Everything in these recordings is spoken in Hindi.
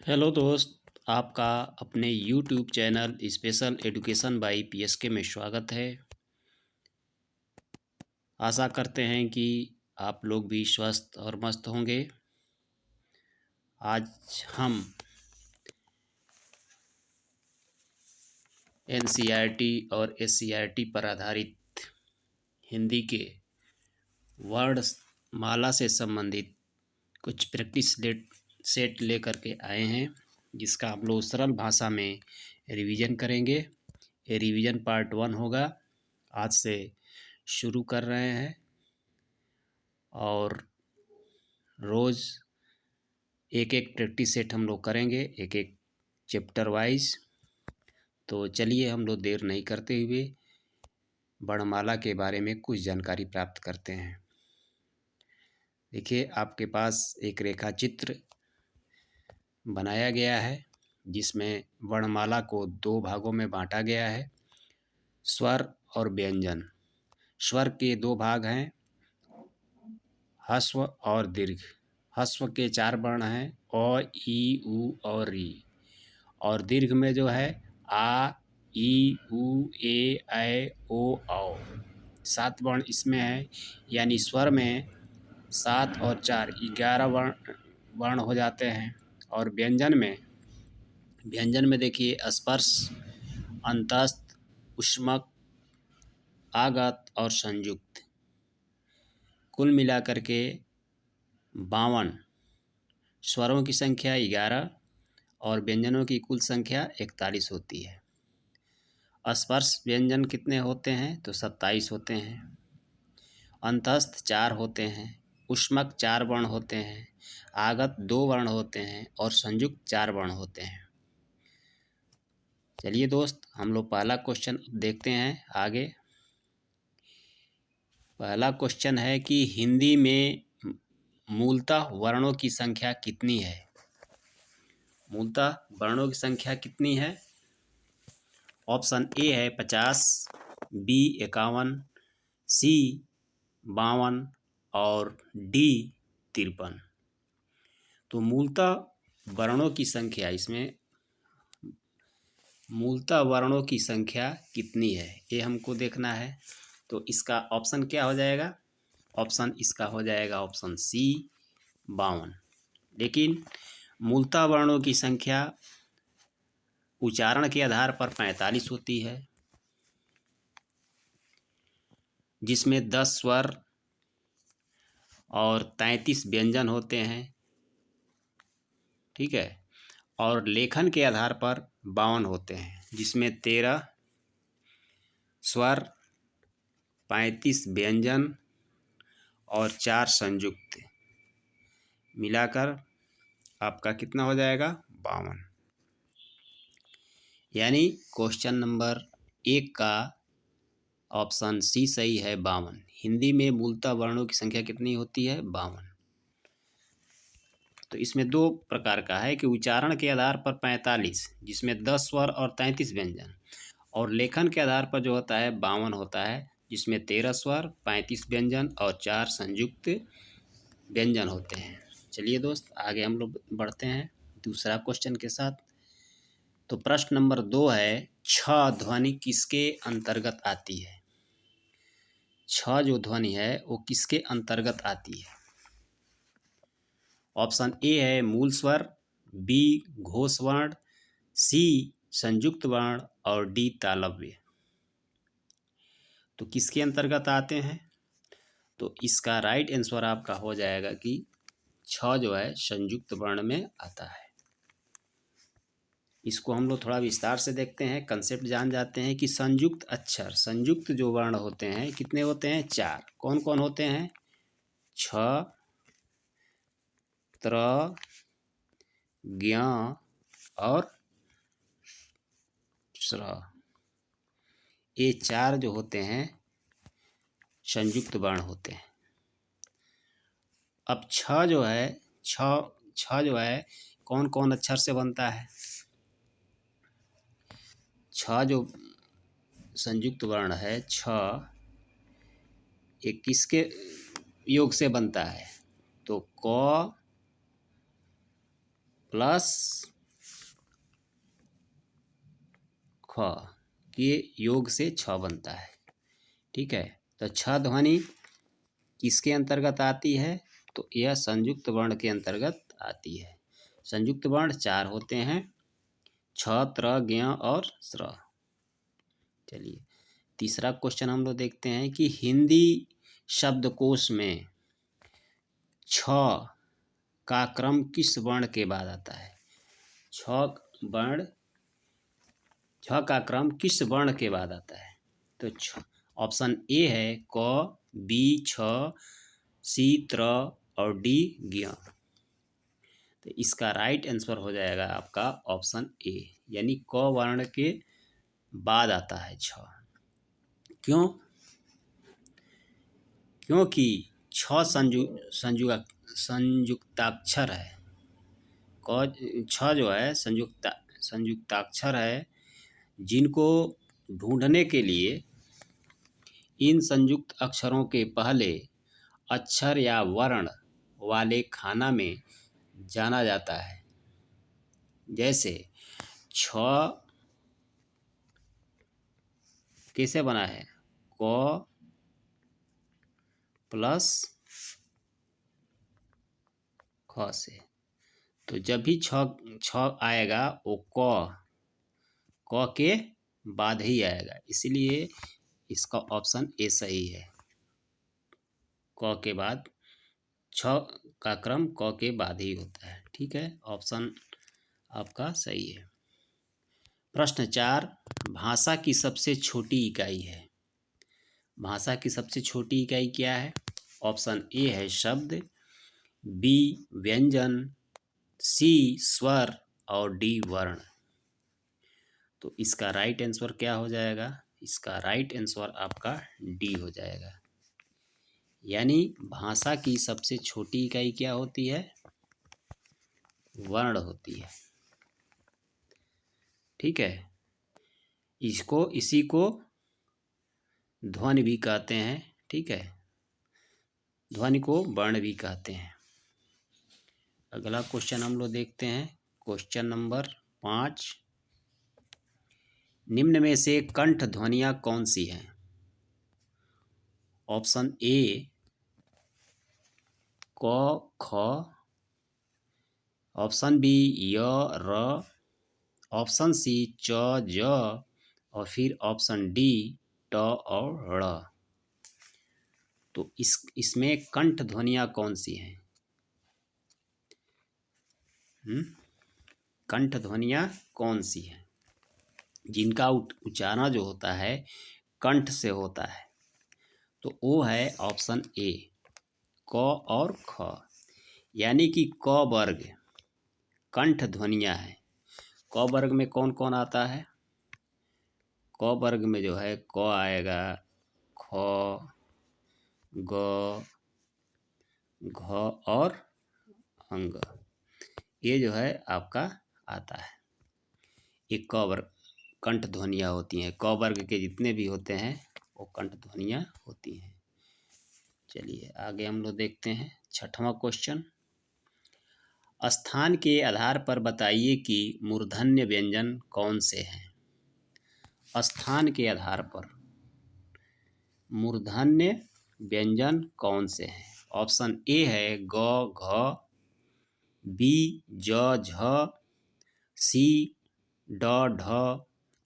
हेलो दोस्त, आपका अपने YouTube channel special education by PSK में स्वागत है। आशा करते हैं कि आप लोग भी स्वस्थ और मस्त होंगे। आज हम एनसीईआरटी और एससीईआरटी पर आधारित हिंदी के वर्ड माला से संबंधित कुछ प्रैक्टिस सेट लेकर के आए हैं, जिसका हम लोग सरल भाषा में रिवीजन करेंगे। ये रिवीजन पार्ट 1 होगा। आज से शुरू कर रहे हैं और रोज़ एक एक प्रैक्टिस सेट हम लोग करेंगे, एक एक चैप्टर वाइज। तो चलिए हम लोग देर नहीं करते हुए वर्णमाला के बारे में कुछ जानकारी प्राप्त करते हैं। देखिए, आपके पास एक रेखा चित्र बनाया गया है जिसमें वर्णमाला को दो भागों में बांटा गया है, स्वर और व्यंजन। स्वर के दो भाग हैं, ह्रस्व और दीर्घ। ह्रस्व के 4 वर्ण हैं, अ, ई, उ और इ। और दीर्घ में जो है आ, ई, उ, ए, ऐ, ओ, औ। 7 वर्ण इसमें है, यानी स्वर में 7 और 4 11 वर्ण हो जाते हैं। और व्यंजन में देखिए स्पर्श, अंतस्थ, ऊष्मक, आगत और संयुक्त। कुल मिलाकर के 52 स्वरों की संख्या 11 और व्यंजनों की कुल संख्या 41 होती है। स्पर्श व्यंजन कितने होते हैं? तो 27 होते हैं। अंतस्थ 4 होते हैं, ऊष्मक 4 वर्ण होते हैं, आगत 2 वर्ण होते हैं और संयुक्त 4 वर्ण होते हैं। चलिए दोस्त, हम लोग पहला क्वेश्चन देखते हैं आगे। पहला क्वेश्चन है कि हिंदी में मूलतः वर्णों की संख्या कितनी है? मूलतः वर्णों की संख्या कितनी है? ऑप्शन ए है 50, बी 51, सी 52 और डी 53। तो मूलतः वर्णों की संख्या, इसमें मूलतः वर्णों की संख्या कितनी है ये हमको देखना है। तो इसका ऑप्शन क्या हो जाएगा? ऑप्शन इसका हो जाएगा ऑप्शन सी 52। लेकिन मूलतः वर्णों की संख्या उच्चारण के आधार पर 45 होती है, जिसमें 10 स्वर और 33 व्यंजन होते हैं। ठीक है। और लेखन के आधार पर 52 होते हैं, जिसमें 13 स्वर, 35 व्यंजन और 4 संयुक्त मिलाकर आपका कितना हो जाएगा? 52। यानी क्वेश्चन नंबर 1 का ऑप्शन सी सही है, 52। हिंदी में मूलतः वर्णों की संख्या कितनी होती है? 52। तो इसमें दो प्रकार का है कि उच्चारण के आधार पर 45, जिसमें 10 स्वर और 33 व्यंजन, और लेखन के आधार पर जो होता है 52 होता है, जिसमें 13 स्वर, 35 व्यंजन और 4 संयुक्त व्यंजन होते हैं। चलिए दोस्त, आगे हम लोग बढ़ते हैं दूसरा क्वेश्चन के साथ। तो प्रश्न नंबर 2 है, छ ध्वनि किसके अंतर्गत आती है? छ जो ध्वनि है वो किसके अंतर्गत आती है? ऑप्शन ए है मूल स्वर, बी घोष वर्ण, सी संयुक्त वर्ण और डी तालव्य। तो किसके अंतर्गत आते हैं? तो इसका राइट आंसर आपका हो जाएगा कि छ जो है संयुक्त वर्ण में आता है। इसको हम लोग थोड़ा विस्तार से देखते हैं, कंसेप्ट जान जाते हैं कि संयुक्त अक्षर, संयुक्त जो वर्ण होते हैं कितने होते हैं? 4। कौन कौन होते हैं? छ, त्र, ज्ञ और स्र। ये 4 जो होते हैं संयुक्त वर्ण होते हैं। अब छ जो है कौन कौन अक्षर से बनता है? छ जो संयुक्त वर्ण है, छ ये किसके योग से बनता है? तो क प्लस ख के योग से छ बनता है। ठीक है, तो छ ध्वनि किसके अंतर्गत आती है? तो यह संयुक्त वर्ण के अंतर्गत आती है। संयुक्त वर्ण 4 होते हैं, छ, त्र, ज्ञ और स्र। चलिए तीसरा क्वेश्चन हम लोग देखते हैं कि हिंदी शब्दकोश में छ का क्रम किस वर्ण के बाद आता है? छ का क्रम किस वर्ण के बाद आता है? तो ऑप्शन ए है क, बी छ, सी त्र और डी ज्ञ। तो इसका राइट आंसर हो जाएगा आपका ऑप्शन ए, यानी क वर्ण के बाद आता है छ। क्यों? क्योंकि छ संयुक्ताक्षर है। छ जो है संयुक्ताक्षर है, जिनको ढूंढने के लिए इन संयुक्त अक्षरों के पहले अक्षर या वर्ण वाले खाना में जाना जाता है। जैसे छ कैसे बना है? क प्लस ख से। तो जब भी छ आएगा वो क के बाद ही आएगा, इसलिए इसका ऑप्शन ए सही है। क के बाद छ का क्रम क के बाद ही होता है। ठीक है, ऑप्शन आपका सही है। प्रश्न 4, भाषा की सबसे छोटी इकाई है। भाषा की सबसे छोटी इकाई क्या है? ऑप्शन ए है शब्द, बी व्यंजन, सी स्वर और डी वर्ण। तो इसका राइट आंसर क्या हो जाएगा? इसका राइट आंसर आपका डी हो जाएगा। यानी भाषा की सबसे छोटी इकाई क्या होती है? वर्ण होती है। ठीक है, इसी को ध्वनि भी कहते हैं। ठीक है, ध्वनि को वर्ण भी कहते हैं। अगला क्वेश्चन हम लोग देखते हैं, क्वेश्चन नंबर 5। निम्न में से कंठ ध्वनियाँ कौन सी हैं? ऑप्शन ए क ख, ऑप्शन बी य र, ऑप्शन सी च ज और फिर ऑप्शन डी ट और ड़। तो इसमें कंठ ध्वनियाँ कौन सी हैं? कंठ ध्वनियाँ कौन सी हैं जिनका उच्चारण जो होता है कंठ से होता है? तो वो है ऑप्शन ए क और ख। यानी कि क वर्ग कंठ ध्वनियाँ हैं। क वर्ग में कौन कौन आता है? क वर्ग में जो है क आएगा, ख, ग, घ और अंग, ये जो है आपका आता है। ये क वर्ग कंठ ध्वनियाँ होती हैं। क वर्ग के जितने भी होते हैं वो कंठ ध्वनियाँ होती हैं। चलिए आगे हम लोग देखते हैं 6वां क्वेश्चन। स्थान के आधार पर बताइए कि मूर्धन्य व्यंजन कौन से हैं। स्थान के आधार पर मूर्धन्य व्यंजन कौन से हैं? ऑप्शन ए है ग घ, बी ज झ, सी ड ढ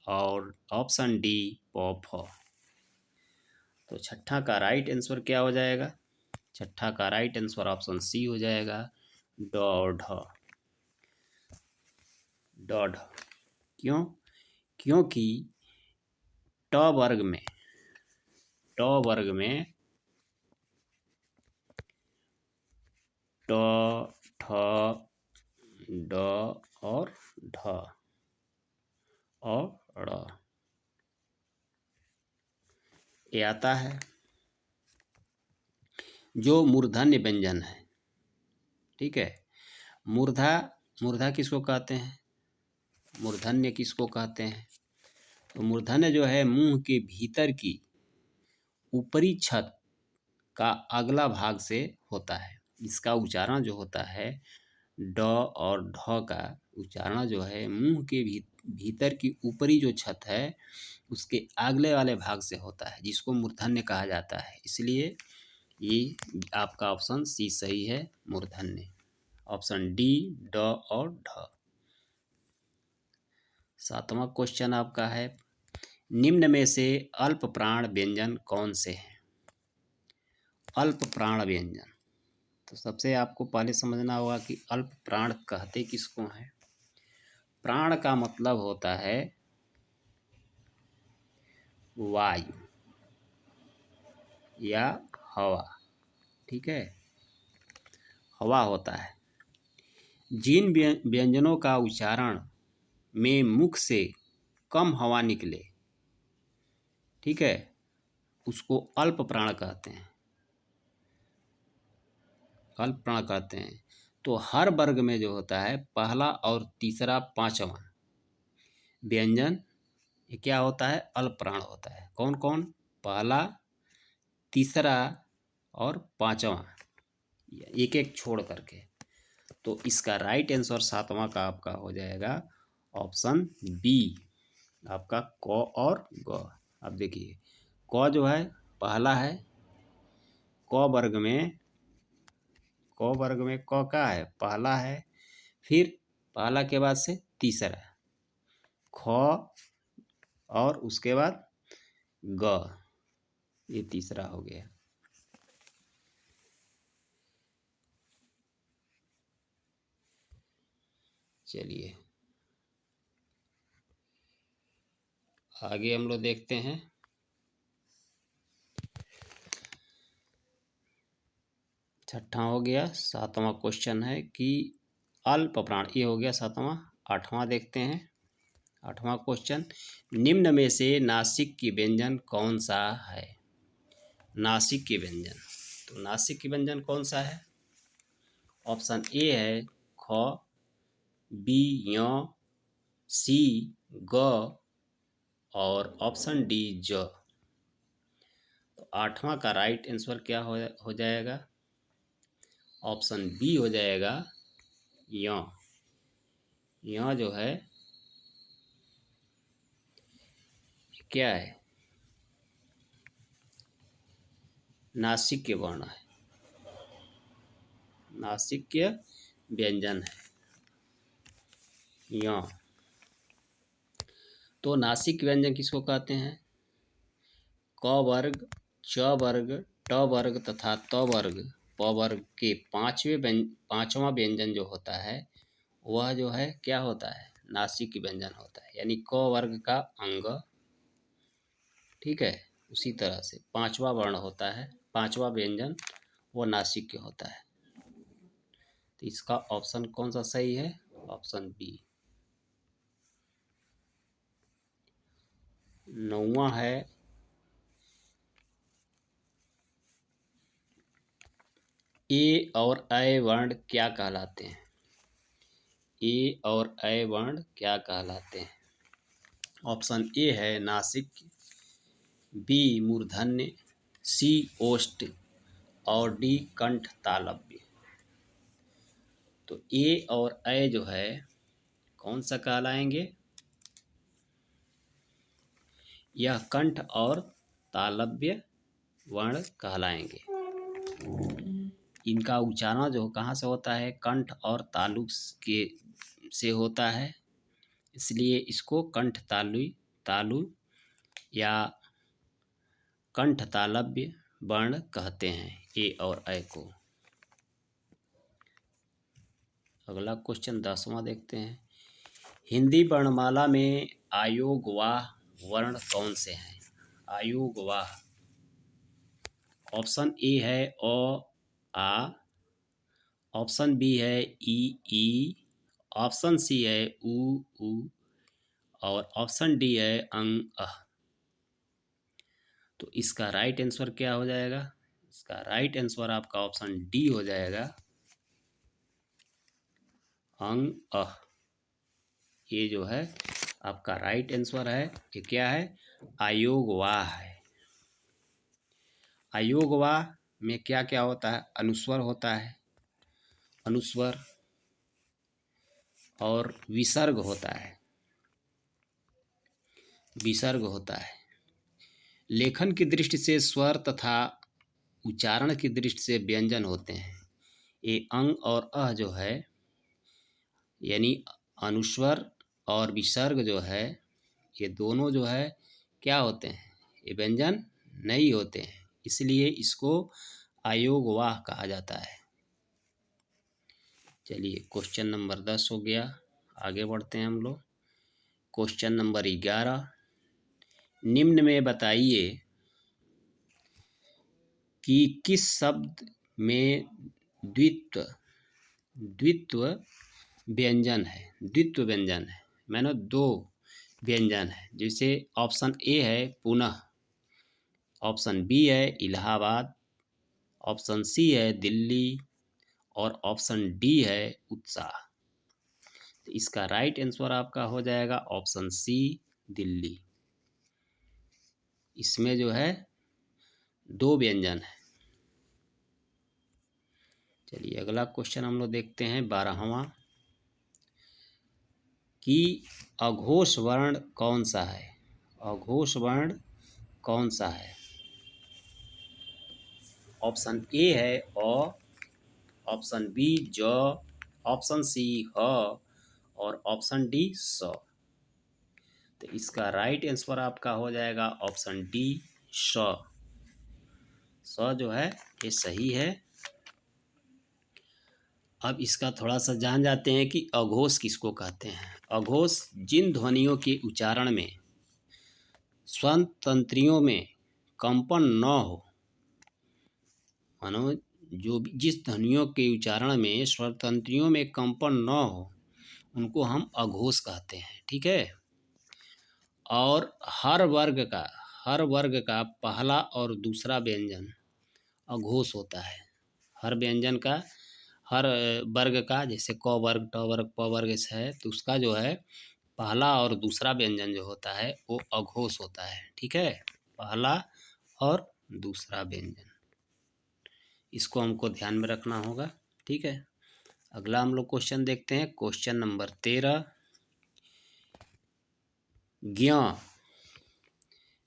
और ऑप्शन डी प फ। तो छठा का राइट आंसर क्या हो जाएगा? छठा का राइट आंसर ऑप्शन सी हो जाएगा, ड और ढ। ड ढ क्यों? क्योंकि ट वर्ग में ट, ठ, ड और ढ और ड़ ये आता है जो मूर्धन्य व्यंजन है। ठीक है, मूर्धा किसको कहते हैं? मूर्धन्य किसको कहते हैं? तो मूर्धन्य जो है मुंह के भीतर की ऊपरी छत का अगला भाग से होता है। इसका उच्चारण जो होता है ड और ढ का उच्चारण जो है मुंह के भीतर की ऊपरी जो छत है उसके अगले वाले भाग से होता है, जिसको मूर्धन्य कहा जाता है। इसलिए ये आपका ऑप्शन सी सही है, मूर्धन्य। ऑप्शन डी, ड और ढ। 7वां क्वेश्चन आपका है, निम्न में से अल्प प्राण व्यंजन कौन से हैं? अल्प प्राण व्यंजन, तो सबसे आपको पहले समझना होगा कि अल्प प्राण कहते किसको हैं। प्राण का मतलब होता है वायु या हवा, ठीक है, हवा होता है। जिन व्यंजनों का उच्चारण में मुख से कम हवा निकले, ठीक है, उसको अल्प प्राण कहते हैं, अल्प प्राण कहते हैं। तो हर वर्ग में जो होता है पहला और तीसरा पांचवा व्यंजन, ये क्या होता है? अल्प प्राण होता है। कौन कौन? पहला, तीसरा और पांचवा, एक एक छोड़ करके। तो इसका राइट आंसर 7वां का आपका हो जाएगा ऑप्शन बी, आपका क और ग। अब देखिए, क जो है पहला है, क वर्ग में, क वर्ग में क का है पहला है, फिर पहला के बाद से तीसरा, ख और उसके बाद ग, ये तीसरा हो गया। चलिए आगे हम लोग देखते हैं। छठा हो गया। 7वां क्वेश्चन है कि अल्प प्राण, ये हो गया 7वां। 8वां देखते हैं। 8वां क्वेश्चन, निम्न में से नासिक की व्यंजन कौन सा है? नासिक की व्यंजन, तो नासिक की व्यंजन कौन सा है? ऑप्शन ए है ख, बी य, सी ग और ऑप्शन डी ज। तो 8वां का राइट आंसर क्या हो जाएगा? ऑप्शन बी हो जाएगा य। य जो है क्या है? नासिक के वर्ण है, नासिक के व्यंजन है य। तो नासिक व्यंजन किसको कहते हैं? क वर्ग, च वर्ग, ट वर्ग तथा त वर्ग, प वर्ग के पांचवा व्यंजन जो होता है वह जो है क्या होता है? नासिक व्यंजन होता है, यानी क वर्ग का अंग, ठीक है। उसी तरह से पांचवा वर्ण होता है, पांचवा व्यंजन वो नासिक होता है। तो इसका ऑप्शन कौन सा सही है? Option B. 9वां है, ए और ऐ वर्ण क्या कहलाते हैं? ए और ऐ वर्ण क्या कहलाते हैं? ऑप्शन ए है नासिक, बी मूर्धन्य, सी ओष्ठ और डी कंठ तालव्य। तो ए और ऐ जो है कौन सा कहलाएंगे? यह कंठ और तालव्य वर्ण कहलाएंगे। इनका उच्चारण जो कहाँ से होता है? कंठ और तालु के से होता है, इसलिए इसको कंठ तालु या कंठ तालव्य वर्ण कहते हैं, ए और ऐ को। अगला क्वेश्चन 10वां देखते हैं। हिंदी वर्णमाला में आयोगवाह वर्ण कौन से हैं? आयोगवाह, ऑप्शन ए है अ आ, ऑप्शन बी है ई, ऑप्शन सी है उ और ऑप्शन डी है अंग अह। तो इसका राइट आंसर क्या हो जाएगा? इसका राइट आंसर आपका ऑप्शन डी हो जाएगा, अंग अह। ये जो है आपका राइट आंसर है। ये क्या है? आयोगवाह है। आयोगवाह में क्या क्या होता है? अनुस्वर होता है, अनुस्वर और विसर्ग होता है। विसर्ग होता है। लेखन की दृष्टि से स्वर तथा उच्चारण की दृष्टि से व्यंजन होते हैं। ये अंग और अ जो है यानी अनुस्वर और विसर्ग जो है ये दोनों जो है क्या होते हैं, ये व्यंजन नहीं होते हैं, इसलिए इसको अयोगवाह कहा जाता है। चलिए क्वेश्चन नंबर 10 हो गया, आगे बढ़ते हैं हम लोग। क्वेश्चन नंबर 11, निम्न में बताइए कि किस शब्द में द्वित्व द्वित्व व्यंजन है। द्वित्व व्यंजन है मानो दो व्यंजन है। जैसे ऑप्शन ए है पुनः, ऑप्शन बी है इलाहाबाद, ऑप्शन सी है दिल्ली और ऑप्शन डी है उत्साह। तो इसका राइट आंसर आपका हो जाएगा ऑप्शन सी दिल्ली। इसमें जो है दो व्यंजन है। चलिए अगला क्वेश्चन हम लोग देखते हैं 12वां कि अघोष वर्ण कौन सा है। अघोष वर्ण कौन सा है। ऑप्शन ए है अ, ऑप्शन बी ज, ऑप्शन सी ह और ऑप्शन डी स। तो इसका राइट आंसर आपका हो जाएगा ऑप्शन डी स। स जो है ये सही है। अब इसका थोड़ा सा जान जाते हैं कि अघोष किसको कहते हैं। अघोष जिन ध्वनियों के उच्चारण में स्वर तंत्रियों में कंपन न हो, मानो जो जिस ध्वनियों के उच्चारण में स्वर तंत्रियों में कंपन न हो उनको हम अघोष कहते हैं। ठीक है। और हर वर्ग का पहला और दूसरा व्यंजन अघोष होता है। हर व्यंजन का हर वर्ग का, जैसे क वर्ग ट वर्ग प वर्ग है, तो उसका जो है पहला और दूसरा व्यंजन जो होता है वो अघोष होता है। ठीक है, पहला और दूसरा व्यंजन, इसको हमको ध्यान में रखना होगा। ठीक है, अगला हम लोग क्वेश्चन देखते हैं। क्वेश्चन नंबर 13, ज्ञ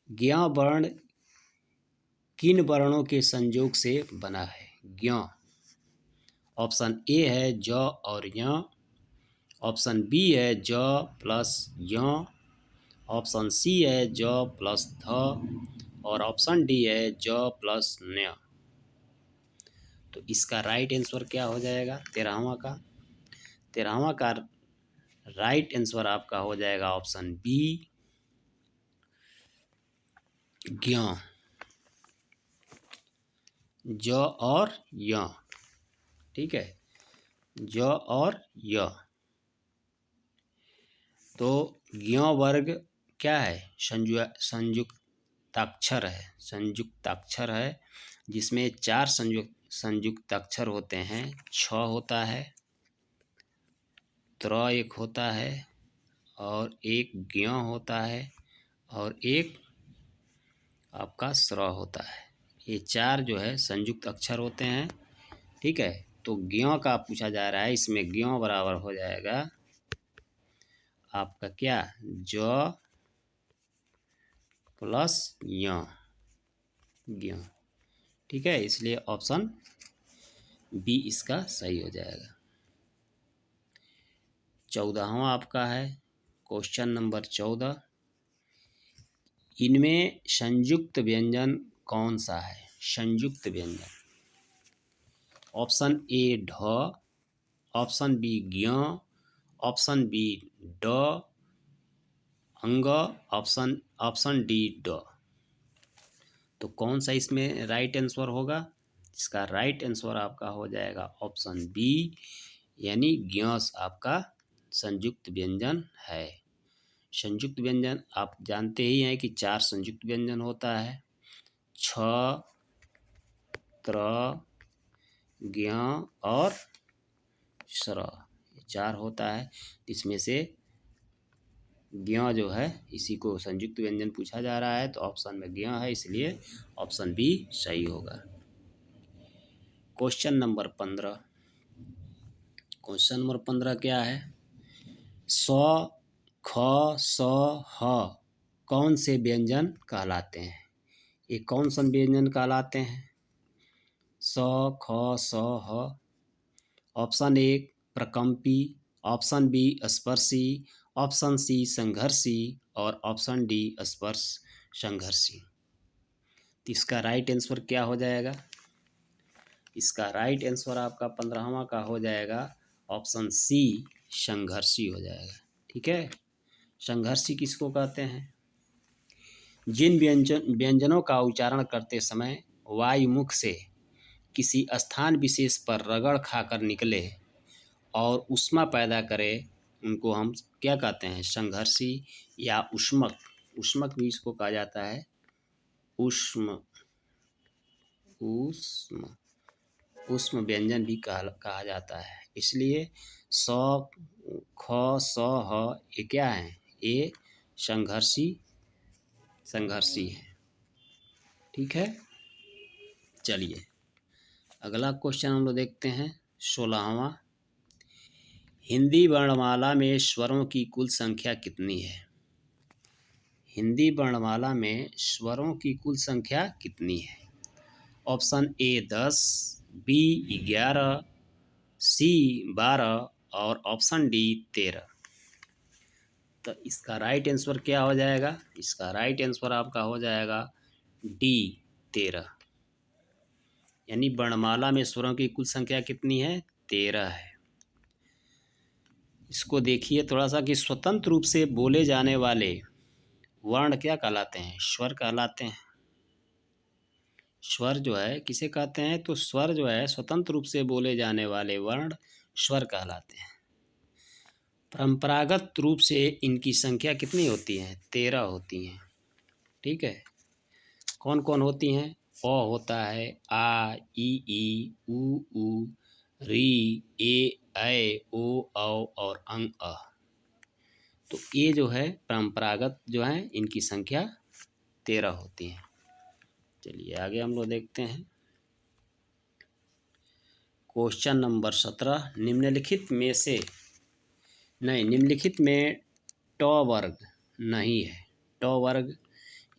ज्ञ वर्ण किन वर्णों के संयोग से बना है। ज्ञ ऑप्शन ए है ज और य, ऑप्शन बी है ज प्लस य, ऑप्शन सी है ज प्लस ध और ऑप्शन डी है ज प्लस न्य। तो इसका राइट आंसर क्या हो जाएगा 13वां का। 13वां का राइट आंसर आपका हो जाएगा ऑप्शन बी ज्ञ, ज और य। ठीक है, ज और य। तो ज्ञ वर्ग क्या है, संयुक्ताक्षर है। संयुक्ताक्षर है जिसमें 4 संयुक्ताक्षर होते हैं। छ होता है, त्र एक होता है और एक ज्ञ होता है और एक आपका स्र होता है। ये 4 जो है संयुक्त अक्षर होते हैं। ठीक है, तो ज्ञ का पूछा जा रहा है, इसमें ज्ञ बराबर हो जाएगा आपका क्या, ज प्लस य, ज्ञ। ठीक है, इसलिए ऑप्शन बी इसका सही हो जाएगा। 14वां आपका है क्वेश्चन नंबर 14, इनमें संयुक्त व्यंजन कौन सा है। संयुक्त व्यंजन, ऑप्शन ए ढ, ऑप्शन बी ज्ञ, ऑप्शन बी ड अंग, ऑप्शन डी ड। तो कौन सा इसमें राइट आंसर होगा। इसका राइट आंसर आपका हो जाएगा ऑप्शन बी, यानी ज्ञ आपका संयुक्त व्यंजन है। संयुक्त व्यंजन आप जानते ही हैं कि 4 संयुक्त व्यंजन होता है, छ, त्र, ज्ञ और स्र, 4 होता है। इसमें से ज्ञ जो है इसी को संयुक्त व्यंजन पूछा जा रहा है, तो ऑप्शन में ज्ञ है, इसलिए ऑप्शन बी सही होगा। क्वेश्चन नंबर 15, क्वेश्चन नंबर 15 क्या है, स ख स ह कौन से व्यंजन कहलाते हैं? ये कौन सा व्यंजन कहलाते हैं? स, ख, स, ह। ऑप्शन ए प्रकम्पी, ऑप्शन बी स्पर्शी, ऑप्शन सी संघर्षी और ऑप्शन डी स्पर्श संघर्षी। तो इसका राइट आंसर क्या हो जाएगा? इसका राइट आंसर आपका 15वां का हो जाएगा ऑप्शन सी संघर्षी हो जाएगा। ठीक है, संघर्षी किसको कहते हैं? जिन व्यंजनों का उच्चारण करते समय वायु मुख से किसी स्थान विशेष पर रगड़ खाकर निकले और ऊष्मा पैदा करे, उनको हम क्या कहते हैं? संघर्षी या ऊष्मक। ऊष्मक भी इसको कहा जाता है, ऊष्म ऊष्म ऊष्म व्यंजन भी कहा जाता है। इसलिए स, ख, स, ह ये क्या है? ये संघर्षी है। ठीक है, चलिए अगला क्वेश्चन हम लोग देखते हैं 16वां। हिंदी वर्णमाला में स्वरों की कुल संख्या कितनी है? हिंदी वर्णमाला में स्वरों की कुल संख्या कितनी है? ऑप्शन ए 10, बी 11, सी 12 और ऑप्शन डी 13। तो इसका राइट आंसर क्या हो जाएगा? इसका राइट आंसर आपका हो जाएगा डी 13। यानी वर्णमाला में स्वरों की कुल संख्या कितनी है? 13 है। इसको देखिए थोड़ा सा कि स्वतंत्र रूप से बोले जाने वाले वर्ण क्या कहलाते हैं? स्वर कहलाते हैं। स्वर जो है किसे कहते हैं? तो स्वर जो है स्वतंत्र रूप से बोले जाने वाले वर्ण स्वर कहलाते हैं। परंपरागत रूप से इनकी संख्या कितनी होती है? 13 होती हैं। ठीक है, कौन कौन होती हैं? अ होता है, आ, ई, उ, री, ए, ऐ, ओ, औ और अंग अ। तो ये जो है परंपरागत जो है इनकी संख्या 13 होती है। चलिए आगे हम लोग देखते हैं क्वेश्चन नंबर 17। निम्नलिखित में ट वर्ग नहीं है। ट वर्ग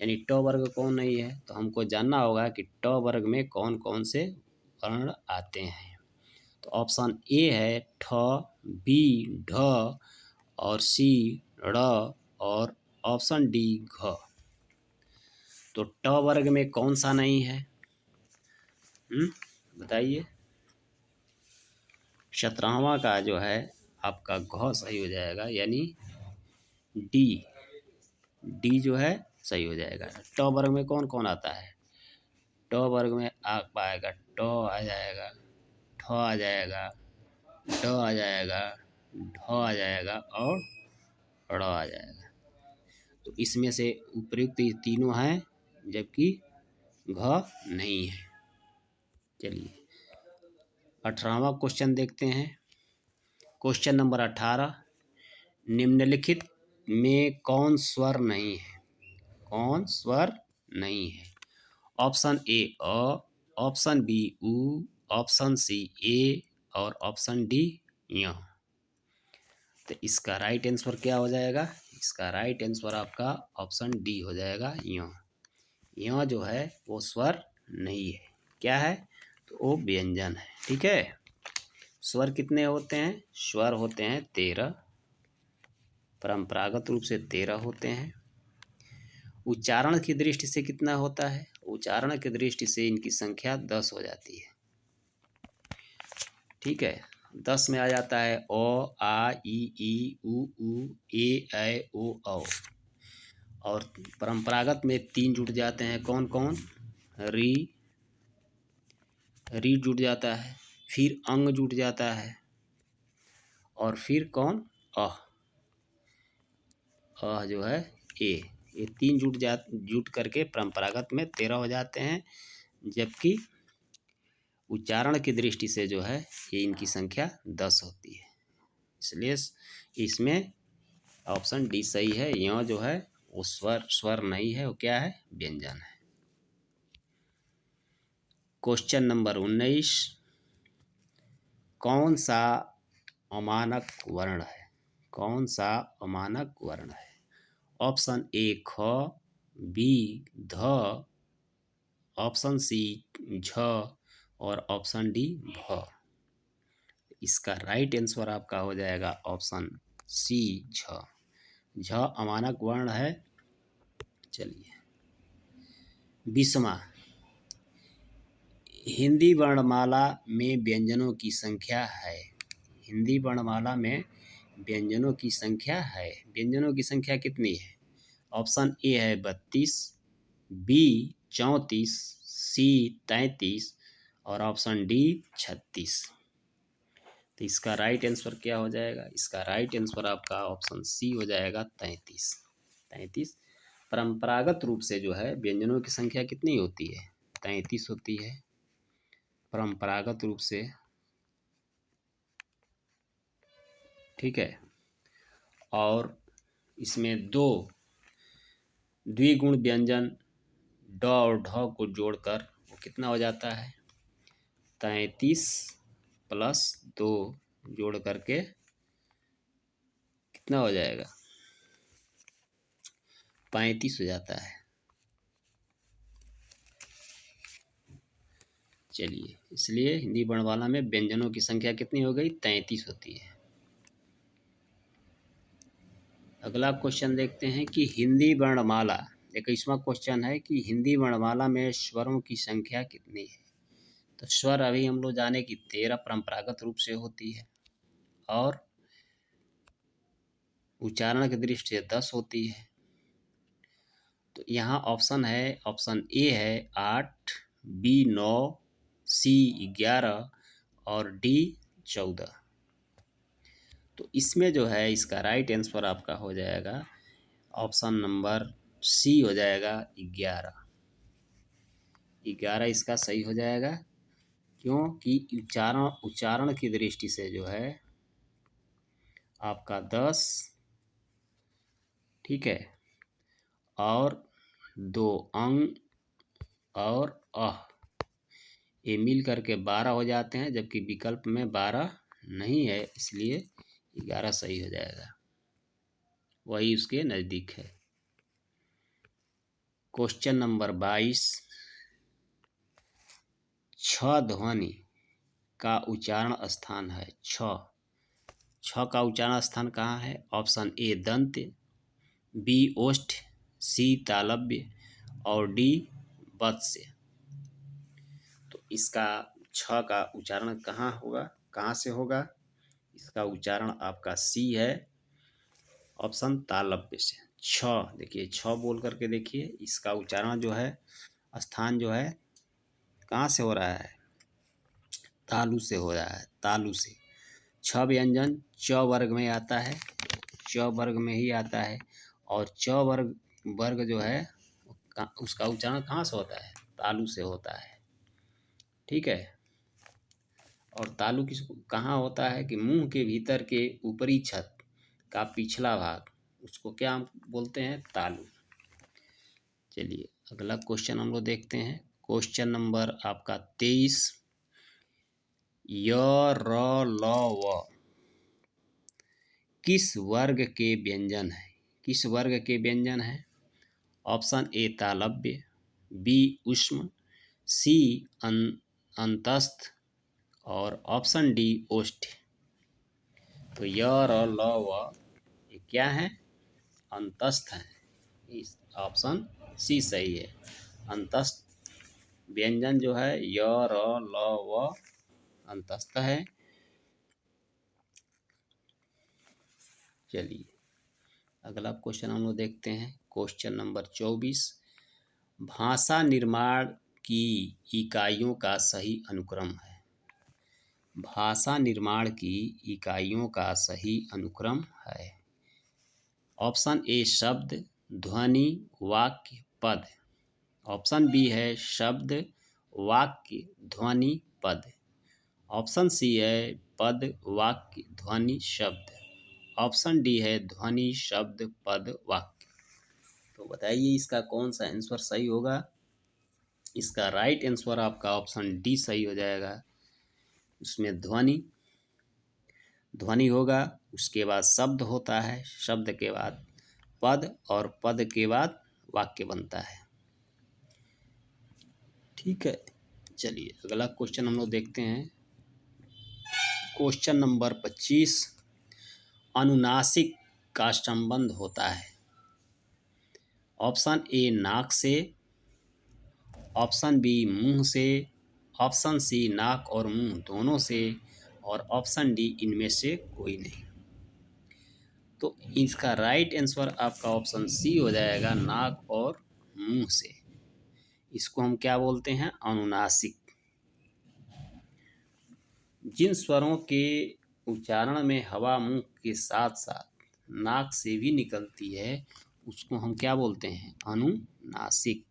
यानी ट वर्ग कौन नहीं है? तो हमको जानना होगा कि ट वर्ग में कौन कौन से वर्ण आते हैं। तो ऑप्शन ए है ठ, बी ढ और सी ड़ और ऑप्शन डी घ। तो ट वर्ग में कौन सा नहीं है? बताइए। 17वां का जो है आपका घ सही हो जाएगा, यानी डी जो है सही हो जाएगा। ट वर्ग में कौन कौन आता है? ट वर्ग में आपका आएगा ट आ जाएगा, ठ आ जाएगा, ड आ जाएगा, ढ आ जाएगा और ड़ आ जाएगा। तो इसमें से उपयुक्त ये तीनों हैं, जबकि घ नहीं है। चलिए 18वां क्वेश्चन देखते हैं। Question number 18। निम्नलिखित में कौन स्वर नहीं है? कौन स्वर नहीं है? ऑप्शन ए अ, ऑप्शन बी उ, ऑप्शन सी ए और ऑप्शन डी य। तो इसका राइट आंसर क्या हो जाएगा? इसका राइट आंसर आपका ऑप्शन डी हो जाएगा य। य जो है वो स्वर नहीं है। क्या है? तो वो व्यंजन है। ठीक है, स्वर कितने होते हैं? स्वर होते हैं 13। परंपरागत रूप से 13 होते हैं। उच्चारण की दृष्टि से कितना होता है? उच्चारण की दृष्टि से इनकी संख्या 10 हो जाती है। ठीक है, 10 में आ जाता है ओ, आ, ई, उ, ए, ऐ, ओ, औ। और परंपरागत में 3 जुड़ जाते हैं। कौन कौन? री जुड़ जाता है, फिर अंग जुड़ जाता है और फिर कौन? जो है ए। ये 3 जुट करके परंपरागत में 13 हो जाते हैं, जबकि उच्चारण की दृष्टि से जो है ये इनकी संख्या 10 होती है। इसलिए इसमें ऑप्शन डी सही है। यो जो है वो स्वर नहीं है, वो क्या है? व्यंजन है। Question number 19। कौन सा अमानक वर्ण है? कौन सा अमानक वर्ण है? ऑप्शन ए ख, बी ध, ऑप्शन सी झ और ऑप्शन डी भ। इसका राइट आंसर आपका हो जाएगा ऑप्शन सी झ। झ अमानक वर्ण है। चलिए 20वां, हिंदी वर्णमाला में व्यंजनों की संख्या है। हिंदी वर्णमाला में व्यंजनों की संख्या है। व्यंजनों की संख्या कितनी है? ऑप्शन ए है 32, बी 34, सी 33 और ऑप्शन डी 36। तो इसका राइट आंसर क्या हो जाएगा? इसका राइट आंसर आपका ऑप्शन सी हो जाएगा 33। 33 परंपरागत रूप से जो है व्यंजनों की संख्या कितनी होती है? 33 होती है परंपरागत रूप से। ठीक है, और इसमें दो द्विगुण व्यंजन ड और ढ को जोड़कर वो कितना हो जाता है? 33 प्लस 2 जोड़ करके कितना हो जाएगा? 35 हो जाता है। चलिए, इसलिए हिंदी वर्णमाला में व्यंजनों की संख्या कितनी हो गई? 33 होती है। अगला क्वेश्चन देखते हैं कि हिंदी वर्णमाला, 21वां क्वेश्चन है कि हिंदी वर्णमाला में स्वरों की संख्या कितनी है? तो स्वर अभी हम लोग जाने कि 13 परंपरागत रूप से होती है और उच्चारण की दृष्टि से 10 होती है। तो यहाँ ऑप्शन है, ऑप्शन ए है 8, बी 9, सी 11 और डी 14। तो इसमें जो है इसका राइट आंसर आपका हो जाएगा ऑप्शन नंबर सी हो जाएगा 11। 11 इसका सही हो जाएगा, क्योंकि उच्चारण की दृष्टि से जो है आपका 10, ठीक है, और 2 अंग और अह, ये मिल करके 12 हो जाते हैं, जबकि विकल्प में 12 नहीं है, इसलिए 11 सही हो जाएगा, वही उसके नज़दीक है। क्वेश्चन नंबर 22, छ ध्वनि का उच्चारण स्थान है। छ का उच्चारण स्थान कहाँ है? ऑप्शन ए दंत, बी ओष्ठ, सी तालव्य और डी वत्स्य। तो इसका छ का उच्चारण कहाँ होगा, कहाँ से होगा? इसका उच्चारण आपका सी है, ऑप्शन तालव्य से। छ, देखिए छ बोल करके देखिए, इसका उच्चारण जो है स्थान जो है कहाँ से हो रहा है? तालु से हो रहा है, तालु से। छ व्यंजन च वर्ग में आता है, च वर्ग में ही आता है, और च वर्ग जो है उसका उच्चारण कहाँ से होता है? तालु से होता है। ठीक है, और तालु किस कहाँ होता है कि मुंह के भीतर के ऊपरी छत का पिछला भाग, उसको क्या हम बोलते हैं? तालु। चलिए अगला क्वेश्चन हम लोग देखते हैं। क्वेश्चन नंबर आपका 23, य र ल व किस वर्ग के व्यंजन है? किस वर्ग के व्यंजन है? ऑप्शन ए तालव्य, बी ऊष्म, सी अंतस्थ और ऑप्शन डी ओष्ठ। तो य र ल व ये क्या है? अंतस्थ है। इस ऑप्शन सी सही है। अंतस्थ व्यंजन जो है य र ल व अंतस्थ है। चलिए अगला क्वेश्चन हम लोग देखते हैं। क्वेश्चन नंबर 24, भाषा निर्माण की इकाइयों का सही अनुक्रम है। भाषा निर्माण की इकाइयों का सही अनुक्रम है। ऑप्शन ए शब्द, ध्वनि, वाक्य, पद। ऑप्शन बी है शब्द, वाक्य, ध्वनि, पद। ऑप्शन सी है पद, वाक्य, ध्वनि, शब्द। ऑप्शन डी है ध्वनि, शब्द, पद, वाक्य। तो बताइए इसका कौन सा आंसर सही होगा? इसका राइट आंसर आपका ऑप्शन डी सही हो जाएगा। उसमें ध्वनि होगा, उसके बाद शब्द होता है, शब्द के बाद पद और पद के बाद वाक्य बनता है। ठीक है, चलिए अगला क्वेश्चन हम लोग देखते हैं। क्वेश्चन नंबर 25, अनुनासिक का संबंध होता है। ऑप्शन ए नाक से, ऑप्शन बी मुंह से, ऑप्शन सी नाक और मुंह दोनों से, और ऑप्शन डी इनमें से कोई नहीं। तो इसका राइट आंसर आपका ऑप्शन सी हो जाएगा, नाक और मुंह से। इसको हम क्या बोलते हैं? अनुनासिक। जिन स्वरों के उच्चारण में हवा मुंह के साथ साथ नाक से भी निकलती है उसको हम क्या बोलते हैं? अनुनासिक।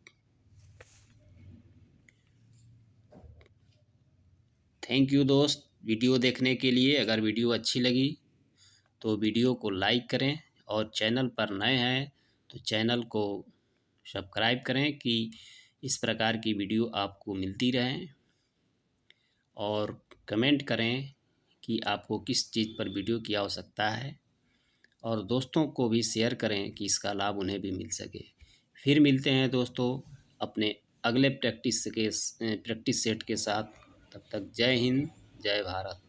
थैंक यू दोस्त वीडियो देखने के लिए। अगर वीडियो अच्छी लगी तो वीडियो को लाइक करें, और चैनल पर नए हैं तो चैनल को सब्सक्राइब करें कि इस प्रकार की वीडियो आपको मिलती रहें। और कमेंट करें कि आपको किस चीज़ पर वीडियो की आवश्यकता है, और दोस्तों को भी शेयर करें कि इसका लाभ उन्हें भी मिल सके। फिर मिलते हैं दोस्तों अपने अगले प्रैक्टिस सेट के साथ। तब तक जय हिंद, जय भारत।